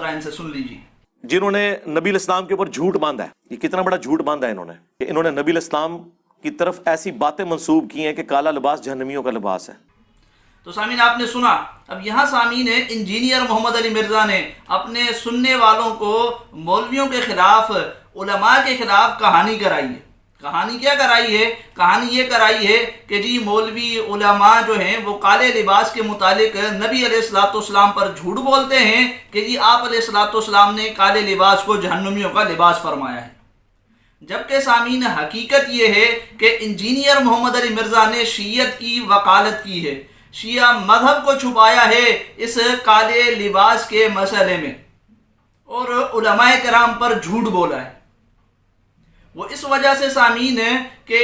ذرا ان سے سن لیجیے۔ جنہوں نے نبی علیہ السلام کے اوپر جھوٹ باندھا ہے، یہ کتنا بڑا جھوٹ باندھا ہے انہوں نے کہ انہوں نے نبی علیہ السلام کی طرف ایسی باتیں منسوب کی ہیں کہ کالا لباس جہنمیوں کا لباس ہے۔ تو سامعین آپ نے سنا، اب یہاں سامعین انجینئر محمد علی مرزا نے اپنے سننے والوں کو مولویوں کے خلاف، علماء کے خلاف کہانی کرائی ہے۔ کہانی کیا کرائی ہے؟ کہانی یہ کرائی ہے کہ جی مولوی علماء جو ہیں وہ کالے لباس کے متعلق نبی علیہ الصلوۃ والسلام پر جھوٹ بولتے ہیں کہ جی آپ علیہ الصلوۃ والسلام نے کالے لباس کو جہنمیوں کا لباس فرمایا ہے، جبکہ سامعین حقیقت یہ ہے کہ انجینئر محمد علی مرزا نے شیعت کی وکالت کی ہے، شیعہ مذہب کو چھپایا ہے اس کالے لباس کے مسئلے میں، اور علماء کرام پر جھوٹ بولا ہے۔ وہ اس وجہ سے سامعین کہ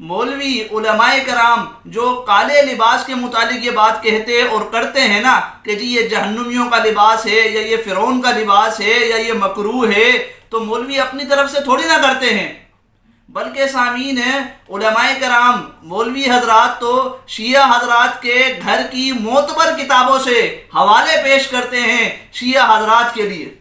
مولوی علماء کرام جو کالے لباس کے متعلق یہ بات کہتے اور کرتے ہیں نا کہ جی یہ جہنمیوں کا لباس ہے یا یہ فرعون کا لباس ہے یا یہ مکروہ ہے، تو مولوی اپنی طرف سے تھوڑی نہ کرتے ہیں، بلکہ سامعین علماء کرام مولوی حضرات تو شیعہ حضرات کے گھر کی معتبر کتابوں سے حوالے پیش کرتے ہیں شیعہ حضرات کے لیے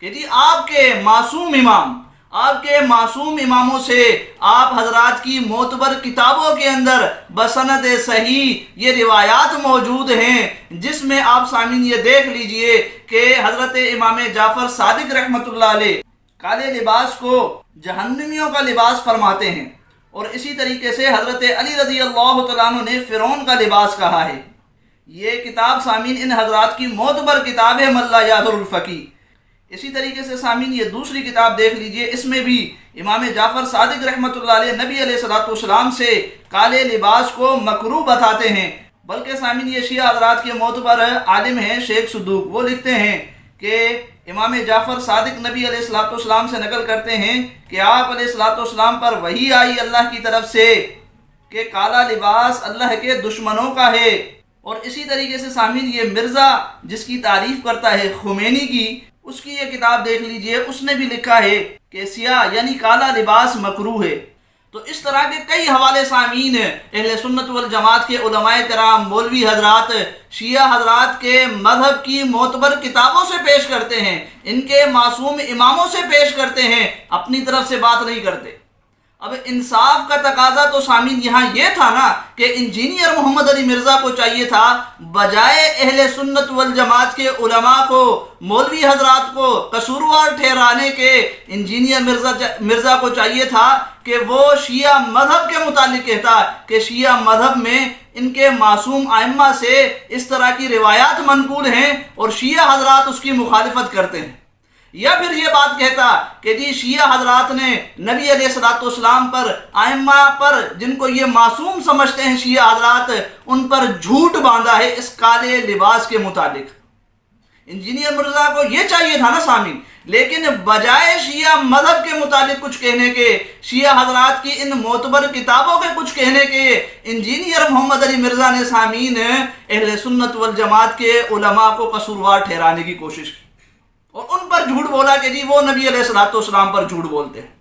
کہ جی آپ کے معصوم امام، آپ کے معصوم اماموں سے آپ حضرات کی معتبر کتابوں کے اندر بسند صحیح یہ روایات موجود ہیں، جس میں آپ سامعین یہ دیکھ لیجئے کہ حضرت امام جعفر صادق رحمۃ اللہ علیہ کالے لباس کو جہنمیوں کا لباس فرماتے ہیں، اور اسی طریقے سے حضرت علی رضی اللہ تعالیٰ عنہ نے فرعون کا لباس کہا ہے۔ یہ کتاب سامعین ان حضرات کی معتبر کتاب ہے من لا یعذر الفقیہ۔ اسی طریقے سے سامعین یہ دوسری کتاب دیکھ لیجئے، اس میں بھی امام جعفر صادق رحمۃ اللہ علیہ نبی علیہ الصلوۃ والسلام سے کالے لباس کو مکروہ بتاتے ہیں، بلکہ سامعین یہ شیعہ حضرات کے معتبر عالم ہیں شیخ صدوق، وہ لکھتے ہیں کہ امام جعفر صادق نبی علیہ الصلوۃ والسلام سے نقل کرتے ہیں کہ آپ علیہ الصلوۃ والسلام پر وحی آئی اللہ کی طرف سے کہ کالا لباس اللہ کے دشمنوں کا ہے۔ اور اسی طریقے سے سامعین یہ مرزا جس کی تعریف کرتا ہے خمینی کی، اس کی یہ کتاب دیکھ لیجئے، اس نے بھی لکھا ہے کہ سیاہ یعنی کالا لباس مکروہ ہے۔ تو اس طرح کے کئی حوالے سامعین اہل سنت والجماعت کے علماء کرام، مولوی حضرات، شیعہ حضرات کے مذہب کی معتبر کتابوں سے پیش کرتے ہیں، ان کے معصوم اماموں سے پیش کرتے ہیں، اپنی طرف سے بات نہیں کرتے۔ اب انصاف کا تقاضا تو سامعین یہاں یہ تھا نا کہ انجینئر محمد علی مرزا کو چاہیے تھا بجائے اہل سنت والجماعت کے علماء کو، مولوی حضرات کو قصوروار ٹھہرانے کے، انجینئر مرزا کو چاہیے تھا کہ وہ شیعہ مذہب کے متعلق کہتا کہ شیعہ مذہب میں ان کے معصوم ائمہ سے اس طرح کی روایات منقول ہیں اور شیعہ حضرات اس کی مخالفت کرتے ہیں، یا پھر یہ بات کہتا کہ جی شیعہ حضرات نے نبی علیہ الصلوۃ والسلام پر، ائمہ پر جن کو یہ معصوم سمجھتے ہیں شیعہ حضرات، ان پر جھوٹ باندھا ہے اس کالے لباس کے متعلق۔ انجینئر مرزا کو یہ چاہیے تھا نا سامعین، لیکن بجائے شیعہ مذہب کے متعلق کچھ کہنے کے، شیعہ حضرات کی ان معتبر کتابوں کے کچھ کہنے کے، انجینئر محمد علی مرزا نے سامعین اہل سنت والجماعت کے علماء کو قصوروار ٹھہرانے کی کوشش کی اور ان پر جھوٹ بولا کہ جی وہ نبی علیہ الصلوۃ والسلام پر جھوٹ بولتے ہیں۔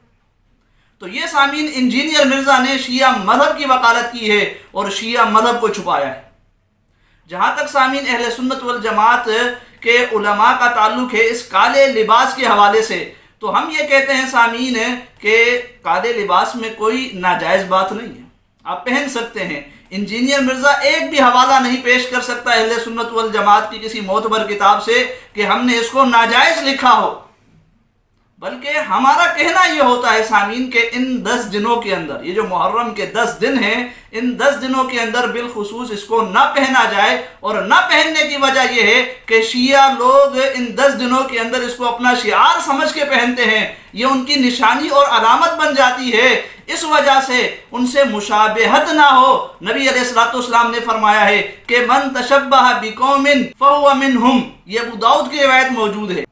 تو یہ سامعین انجینئر مرزا نے شیعہ مذہب کی وکالت کی ہے اور شیعہ مذہب کو چھپایا ہے۔ جہاں تک سامعین اہل سنت والجماعت کے علماء کا تعلق ہے اس کالے لباس کے حوالے سے، تو ہم یہ کہتے ہیں سامعین کہ کالے لباس میں کوئی ناجائز بات نہیں ہے، آپ پہن سکتے ہیں۔ انجینئر مرزا ایک بھی حوالہ نہیں پیش کر سکتا اہل سنت والجماعت کی کسی معتبر کتاب سے کہ ہم نے اس کو ناجائز لکھا ہو، بلکہ ہمارا کہنا یہ ہوتا ہے سامعین کہ ان 10 دنوں کے اندر، یہ جو محرم کے 10 دن ہیں، ان 10 دنوں کے اندر بالخصوص اس کو نہ پہنا جائے، اور نہ پہننے کی وجہ یہ ہے کہ شیعہ لوگ ان 10 دنوں کے اندر اس کو اپنا شعار سمجھ کے پہنتے ہیں، یہ ان کی نشانی اور علامت بن جاتی ہے، اس وجہ سے ان سے مشابہت نہ ہو۔ نبی علیہ الصلوۃ والسلام نے فرمایا ہے کہ من تشبہ بقوم فہو منہم، یہ ابو داؤد کی روایت موجود ہے۔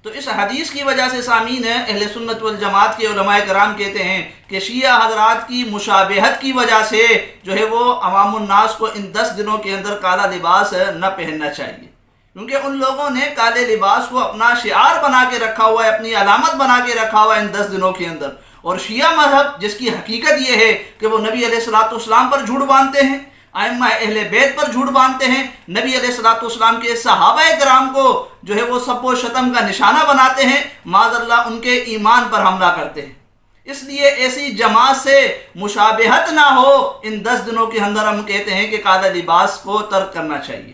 تو اس حدیث کی وجہ سے سامعین اہل سنت والجماعت کے علماء کرام کہتے ہیں کہ شیعہ حضرات کی مشابہت کی وجہ سے جو ہے وہ عوام الناس کو ان 10 دنوں کے اندر کالا لباس نہ پہننا چاہیے، کیونکہ ان لوگوں نے کالے لباس کو اپنا شعار بنا کے رکھا ہوا ہے، اپنی علامت بنا کے رکھا ہوا ہے ان 10 دنوں کے اندر۔ اور شیعہ مذہب جس کی حقیقت یہ ہے کہ وہ نبی علیہ الصلوۃ والسلام پر جھوٹ باندھتے ہیں، ائمہ اہل بیت پر جھوٹ باندھتے ہیں، نبی علیہ الصلوۃ والسلام کے صحابہ کرام کو جو ہے وہ سب و شتم کا نشانہ بناتے ہیں، معاذ اللہ ان کے ایمان پر حملہ کرتے ہیں۔ اس لیے ایسی جماعت سے مشابہت نہ ہو، ان 10 دنوں کے اندر ہم کہتے ہیں کہ کالا لباس کو ترک کرنا چاہیے۔